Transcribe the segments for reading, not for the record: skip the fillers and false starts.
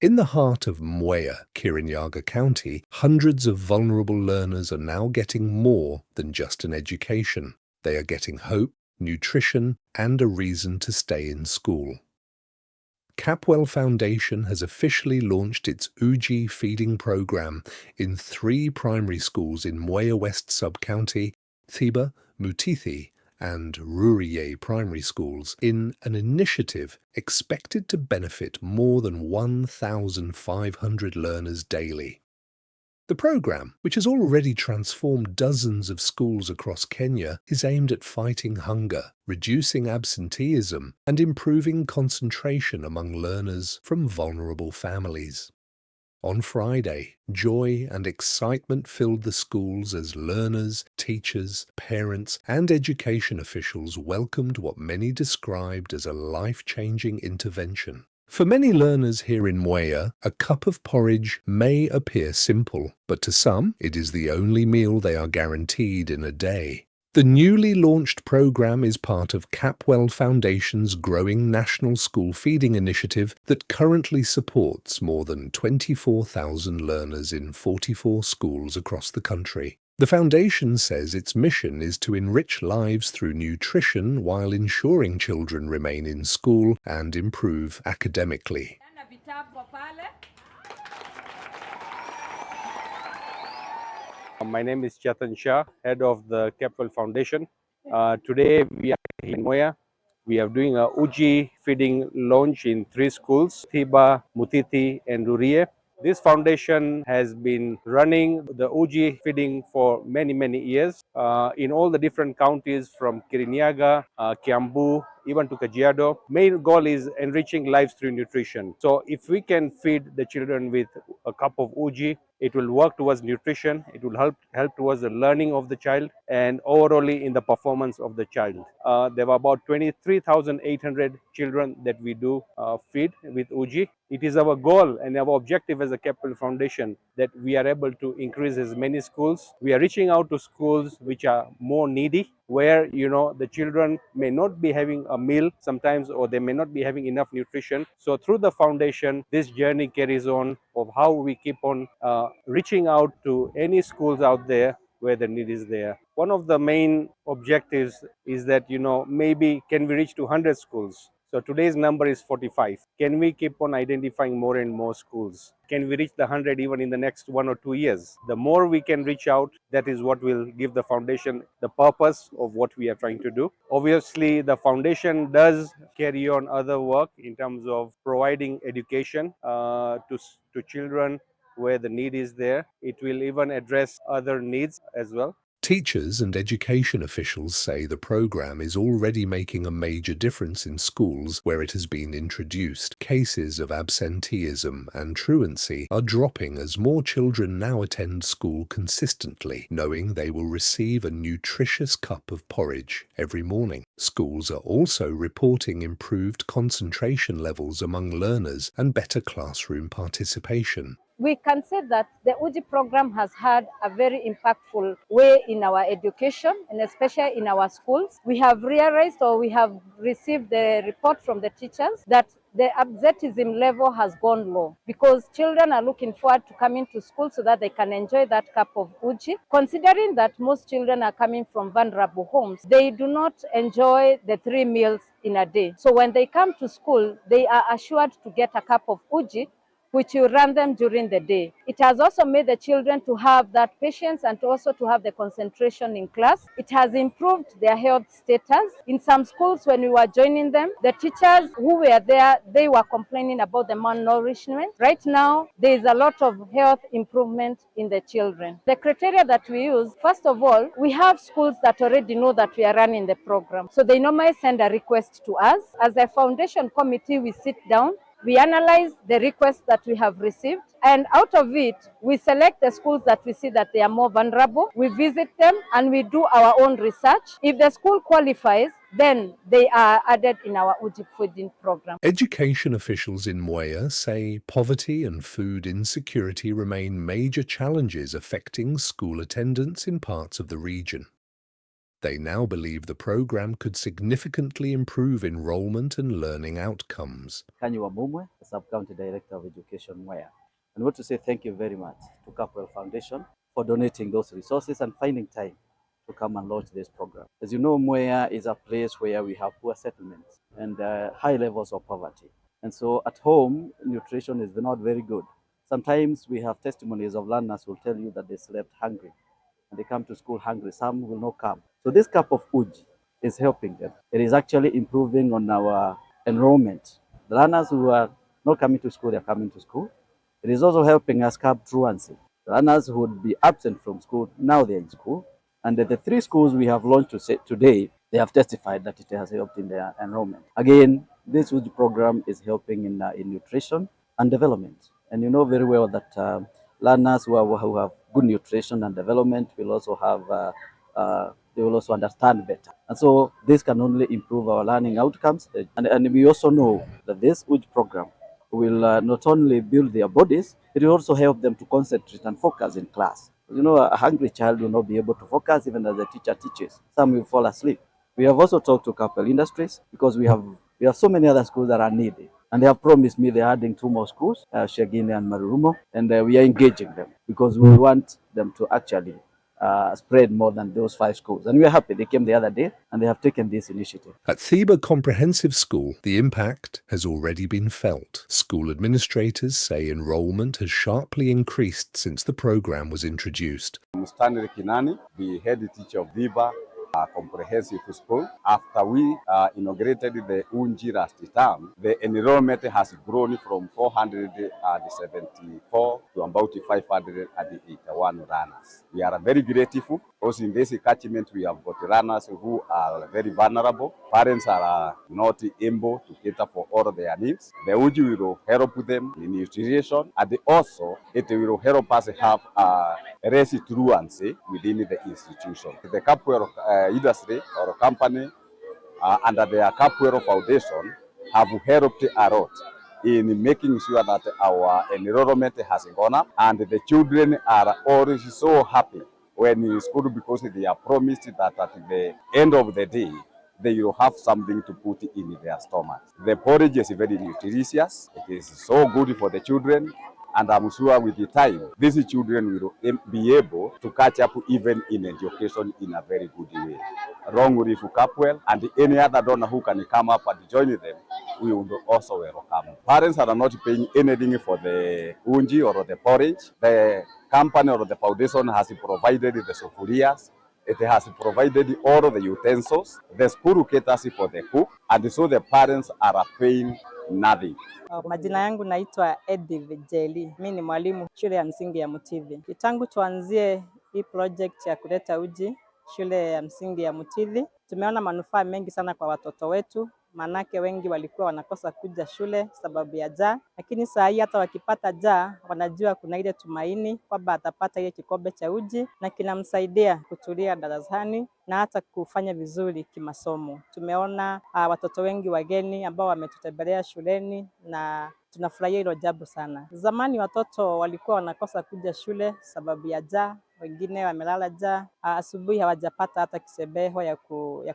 In the heart of Mwea, Kirinyaga County, hundreds of vulnerable learners are now getting more than just an education. They are getting hope, nutrition, and a reason to stay in school. Capwell Foundation has officially launched its Uji feeding program in 3 primary schools in Mwea West Sub-County, Thiba, Mutithi, and Rurii primary schools in an initiative expected to benefit more than 1,500 learners daily. The program, which has already transformed dozens of schools across Kenya, is aimed at fighting hunger, reducing absenteeism, and improving concentration among learners from vulnerable families. On Friday, joy and excitement filled the schools as learners, teachers, parents, and education officials welcomed what many described as a life-changing intervention. For many learners here in Mwea, a cup of porridge may appear simple, but to some, it is the only meal they are guaranteed in a day. The newly launched program is part of Capwell Foundation's growing national school feeding initiative that currently supports more than 24,000 learners in 44 schools across the country. The foundation says its mission is to enrich lives through nutrition while ensuring children remain in school and improve academically. My name is Chetan, Shah, head of the Capwell Foundation. Today we are in Mwea. We are doing a Uji feeding launch in 3 schools, Thiba, Mutithi and Rurii. This foundation has been running the Uji feeding for many years in all the different counties from Kirinyaga, Kiambu, even to Kajiado. Main goal is enriching lives through nutrition. So if we can feed the children with a cup of Uji, it will work towards nutrition, it will help towards the learning of the child and overall in the performance of the child. There were about 23,800 children that we do feed with Uji. It is our goal and our objective as a Capwell Foundation that we are able to increase as many schools. We are reaching out to schools which are more needy, where the children may not be having a meal sometimes, or they may not be having enough nutrition. So through the foundation, this journey carries on of how we keep on reaching out to any schools out there where the need is there. One of the main objectives is that maybe can we reach to 100 schools. So today's number is 45. Can we keep on identifying more and more schools? Can we reach the 100 even in the next 1 or 2 years? The more we can reach out, that is what will give the foundation the purpose of what we are trying to do. Obviously, the foundation does carry on other work in terms of providing education to children where the need is there. It will even address other needs as well. Teachers and education officials say the program is already making a major difference in schools where it has been introduced. Cases of absenteeism and truancy are dropping as more children now attend school consistently, knowing they will receive a nutritious cup of porridge every morning. Schools are also reporting improved concentration levels among learners and better classroom participation. We can say that the Uji program has had a very impactful way in our education and especially in our schools. We have realized, or we have received the report from the teachers, that the absenteeism level has gone low because children are looking forward to coming to school so that they can enjoy that cup of Uji. Considering that most children are coming from vulnerable homes, they do not enjoy the 3 meals in a day. So when they come to school, they are assured to get a cup of Uji, which will run them during the day. It has also made the children to have that patience and also to have the concentration in class. It has improved their health status. In some schools, when we were joining them, the teachers who were there, they were complaining about the malnourishment. Right now, there is a lot of health improvement in the children. The criteria that we use, first of all, we have schools that already know that we are running the program. So they normally send a request to us. As a foundation committee, we sit down, we analyze the requests that we have received, and out of it, we select the schools that we see that they are more vulnerable. We visit them and we do our own research. If the school qualifies, then they are added in our Uji feeding program. Education officials in Mwea say poverty and food insecurity remain major challenges affecting school attendance in parts of the region. They now believe the program could significantly improve enrollment and learning outcomes. Mwea West Sub-County Director of Education, Mwea. And I want to say thank you very much to Capwell Foundation for donating those resources and finding time to come and launch this program. As you know, Mwea is a place where we have poor settlements and high levels of poverty. And so at home, nutrition is not very good. Sometimes we have testimonies of learners who will tell you that they slept hungry and they come to school hungry. Some will not come. So this cup of uji is helping them. It is actually improving on our enrollment. The learners who are not coming to school, they are coming to school. It is also helping us curb truancy. The learners who would be absent from school, now they are in school. And the 3 schools we have launched today, they have testified that it has helped in their enrollment. Again, this uji program is helping in nutrition and development. And you know very well that learners who have good nutrition and development will also have they will also understand better. And so this can only improve our learning outcomes. And we also know that this uji program will not only build their bodies, it will also help them to concentrate and focus in class. You know, a hungry child will not be able to focus even as the teacher teaches. Some will fall asleep. We have also talked to Capwell Industries because we have so many other schools that are needed. And they have promised me they're adding 2 more schools, Shagini and Rurii, and we are engaging them because we want them to actually spread more than those 5 schools. And we are happy. They came the other day and they have taken this initiative. At Thiba Comprehensive School, the impact has already been felt. School administrators say enrollment has sharply increased since the program was introduced. I'm Stanley Kinani, the head teacher of Thiba Comprehensive School. After we inaugurated the Unji last term, the enrollment has grown from 474 to about 581 runners. We are very grateful because in this catchment we have got runners who are very vulnerable. Parents are not able to cater for all their needs. The Uji will help them in nutrition, and also it will help us have less truancy within the institution. The Capwell industry or company under the Capwell Foundation have helped a lot in making sure that our enrollment has gone up, and the children are always so happy when in school because they are promised that at the end of the day they will have something to put in their stomachs. The porridge is very nutritious. It is so good for the children. And I'm sure with the time, these children will be able to catch up even in education in a very good way. Wrong with Capwell and any other donor who can come up and join them, we will also welcome. Parents are not paying anything for the unji or the porridge. The company or the foundation has provided the sufurias. It has provided all the utensils. The school caters for the cook, and so the parents are paying nothing. Majina yangu naitwa Edith Jeli. Mimi ni mwalimu shule ya msingi ya Mutithi. Tangu tuanzie hii project ya kuleta uji shule ya msingi ya Mutithi, tumeona manufaa mengi sana kwa watoto wetu. Manake wengi walikuwa wanakosa kuja shule sababu ya njaa, lakini saa hii hata wakipata njaa wanajua kuna ile tumaini kwamba atapata ile kikombe cha uji na kinamsaidia kutulia darasani na hata kufanya vizuri kimasomo. Tumeona watoto wengi wageni ambao wametutembelea shuleni na tunafurahia hilo jambo sana. Zamani watoto walikuwa wanakosa kuja shule sababu ya njaa, wengine wamelala njaa, asubuhi hawajapata hata kisebeho ya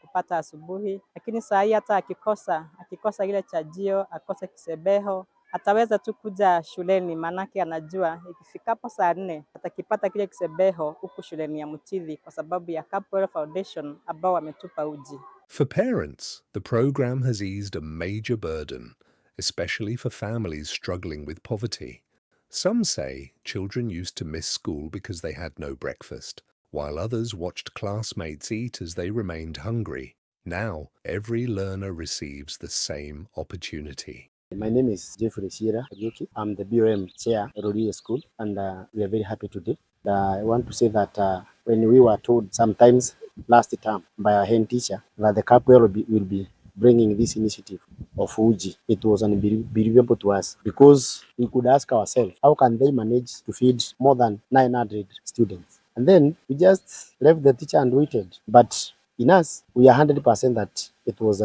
kupata asubuhi, lakini saa hii hata akikosa ile chajio, akose kisebeho, ataweza tu kuja shuleni manake anajua ikifikapo saa 4 atakipata kile kisebeho huku shuleni ya Mutithi kwa sababu ya Capwell Foundation ambao wametupa uji. For parents, the program has eased a major burden, especially for families struggling with poverty. Some say children used to miss school because they had no breakfast, while others watched classmates eat as they remained hungry. Now, every learner receives the same opportunity. My name is Jeffrey Shira Ajuki. I'm the BOM chair at Rurii School, and we are very happy today. I want to say that when we were told sometimes last term by our head teacher that the Capwell will be bringing this initiative of Uji, it was unbelievable to us because we could ask ourselves, how can they manage to feed more than 900 students? And then we just left the teacher and waited. But in us, we are 100% that it was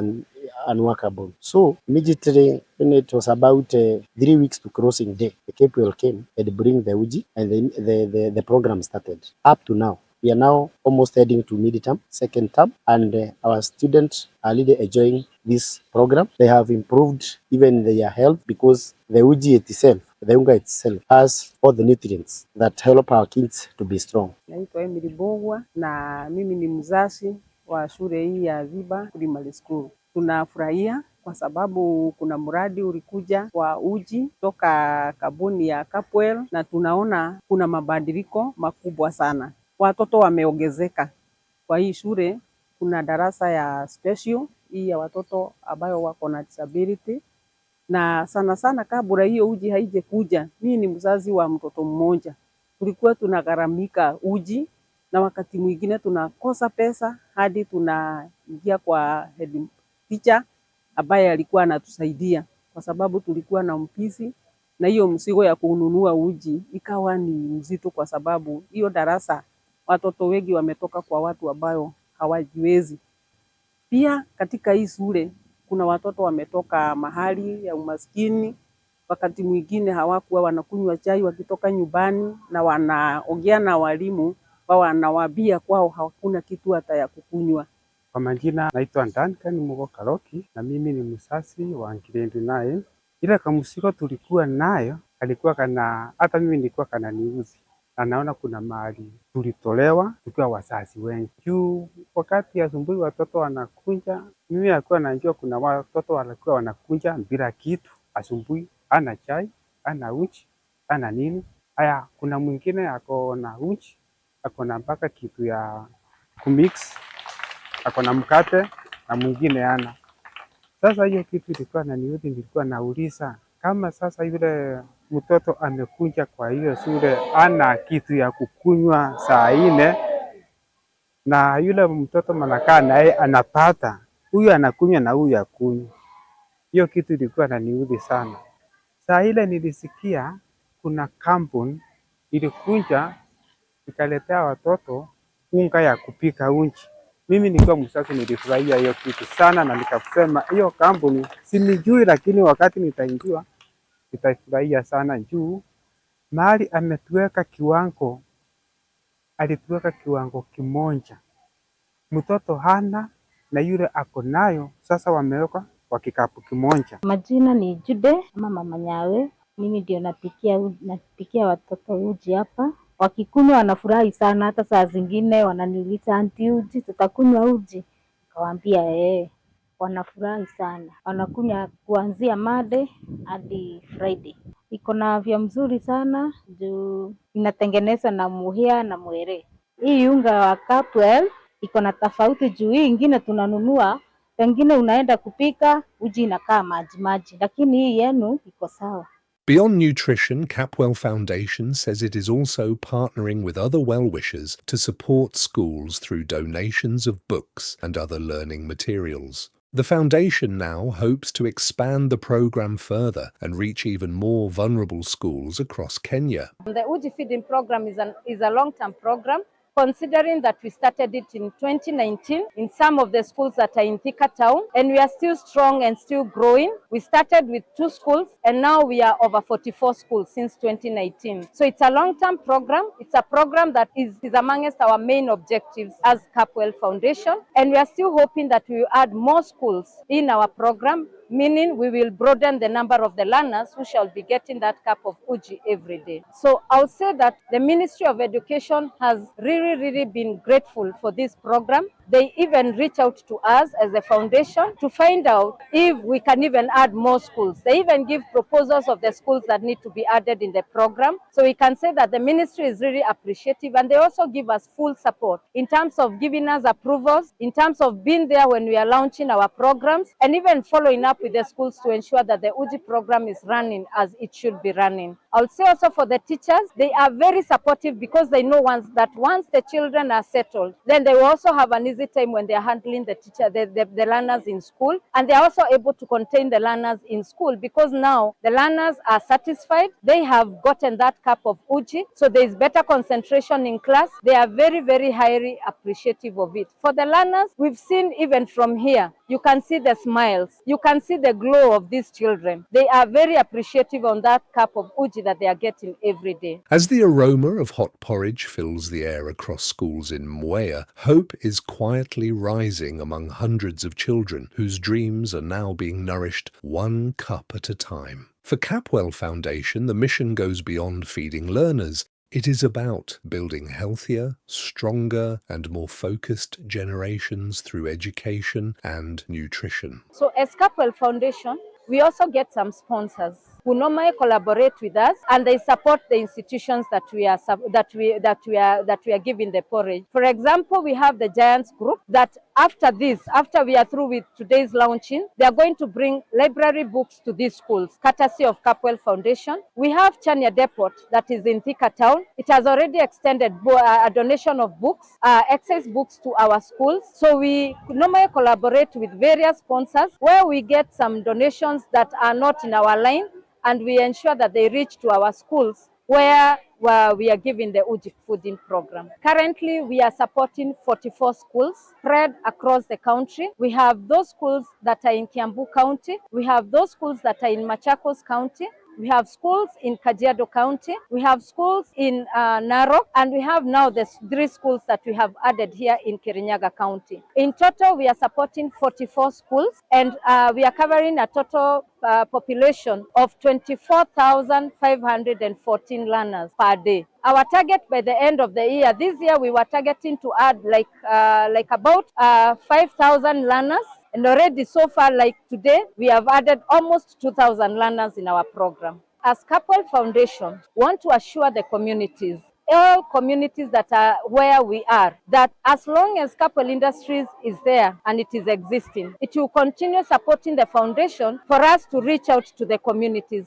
unworkable. So immediately when it was about 3 weeks to crossing day, the Capwell came and bring the Uji, and the program started. Up to now, We are now almost heading to mid-term, second term, and our students are really enjoying this program. They have improved even their health because the uji itself, the unga itself, has all the nutrients that help our kids to be strong. Naitwa Emily Bogwa na mimi ni mzazi wa shule hii ya Thiba Primary School. Tunafurahia kwa sababu kuna mradi ulikuja wa uji toka kampuni ya Capwell na tunaona kuna mabadiliko makubwa sana. Watoto wameongezeka. Kwa hii shule kuna darasa ya special hii ya watoto ambayo wako na disability, na sana sana kabla hiyo uji haije kuja, mimi ni mzazi wa mtoto mmoja. Tulikuwa tunagharamika uji na wakati mwingine tunakosa pesa hadi tunaingia kwa head teacher ambaye alikuwa anatusaidia kwa sababu tulikuwa na mpishi, na hiyo mzigo ya kununua uji ikawa ni mzito kwa sababu hiyo darasa watoto wengi wametoka kwa watu ambao hawajiwezi. Pia katika hii shule kuna watoto wametoka mahali ya umaskini, wakati mwingine hawakuwa wanakunywa chai wakitoka nyumbani na wanaongea na walimu wanawaambia kwao hakuna kitu hata ya kukunywa. Kwa majina naitwa Duncan Mugo Karoki na mimi ni msasi wa grade 9. Ile kamsiko tulikuwa nayo alikuwa hata mimi nilikuwa kananiuzi. Na naona kuna mahali tulitolewa tukiwa wazazi wengi. Juu wakati asubuhi watoto wanakuja, mimi alikuwa najua kuna watoto walikuwa wanakuja bila kitu asubuhi, ana chai, ana uji, ana nini. Haya, kuna mwingine ako na uji, ako na mpaka kitu ya kumix, ako na mkate na mwingine ana. Sasa hiyo kitu ilikuwa inaniudhi, nilikuwa nauliza kama sasa yule mtoto amekuja kwa hiyo shule ana kitu ya kukunywa saa 4 na yule mtoto manakaa naye anapata, huyu anakunywa na huyu akunywa. Hiyo kitu ilikuwa inaniudhi sana. Saa ile nilisikia kuna kampuni ilikuja ikaletea watoto unga ya kupika uji. Mimi nikiwa mzazi nilifurahia hiyo kitu sana na nikasema hiyo kampuni sinijui, lakini wakati nitaingia nitafurahia sana juu mahali ametuweka kiwango, alituweka kiwango kimoja. Mtoto hana na yule ako nayo, sasa wameweka kwa kikapu kimoja. Majina ni Jude ama Mama Nyawe. Mimi ndio napikia watoto uji hapa. Wakikunywa wanafurahi sana, hata saa zingine wananiuliza anti, uji tutakunywa uji? Nikawaambia wanafurahi sana. Wanakunywa kuanzia Monday hadi Friday. Iko na afya mzuri sana juu inatengenezwa na Mwea na Mwere. Hii unga wa Capwell iko na tofauti juu hii ingine tunanunua, pengine unaenda kupika uji inakaa maji, lakini hii yenu iko sawa. Beyond nutrition, Capwell Foundation says it is also partnering with other well-wishers to support schools through donations of books and other learning materials. The foundation now hopes to expand the program further and reach even more vulnerable schools across Kenya. The Uji feeding program is a long-term program. Considering that we started it in 2019 in some of the schools that are in Thiba town, and we are still strong and still growing. We started with 2 schools and now we are over 44 schools since 2019. So it's a long-term program. It's a program that is amongst our main objectives as Capwell Foundation, and we are still hoping that we will add more schools in our program, meaning we will broaden the number of the learners who shall be getting that cup of uji every day. So I'll say that the Ministry of Education has really been grateful for this program. They even reach out to us as a foundation to find out if we can even add more schools. They even give proposals of the schools that need to be added in the program. So we can say that the ministry is really appreciative, and they also give us full support in terms of giving us approvals, in terms of being there when we are launching our programs, and even following up with the schools to ensure that the Uji program is running as it should be running. I would say also for the teachers, they are very supportive because they know once the children are settled, then they will also have an easy time when they are handling the learners in school, and they are also able to contain the learners in school because now the learners are satisfied. They have gotten that cup of uji, so there is better concentration in class. They are very highly appreciative of it. For the learners, we've seen even from here, you can see the smiles, you can see the glow of these children. They are very appreciative on that cup of uji opportunity that they are getting every day. As the aroma of hot porridge fills the air across schools in Mwea, hope is quietly rising among hundreds of children whose dreams are now being nourished one cup at a time. For Capwell Foundation, the mission goes beyond feeding learners. It is about building healthier, stronger, and more focused generations through education and nutrition. So as Capwell Foundation, we also get some sponsors who normally collaborate with us, and they support the institutions that we are giving the porridge. For example, we have the Giants Group that after we are through with today's launching, they are going to bring library books to these schools, courtesy of Capwell Foundation. We have Chania Depot that is in Thiba town. It has already extended a donation of books, excess books to our schools. So we normally collaborate with various sponsors where we get some donations that are not in our line, and we ensure that they reach to our schools where we are giving the Uji feeding program. Currently, we are supporting 44 schools spread across the country. We have those schools that are in Kiambu County. We have those schools that are in Machakos County. We have schools in Kajiado County. We have schools in Narok, and we have now the 3 schools that we have added here in Kirinyaga County. In total, we are supporting 44 schools, and we are covering a total population of 24,514 learners per day. Our target by the end of the year, this year we were targeting to add about 5,000 learners. And already so far, like today, we have added almost 2,000 learners in our program. As Capwell Foundation, we want to assure the communities, all communities that are where we are, that as long as Capwell Industries is there and it is existing, it will continue supporting the foundation for us to reach out to the communities.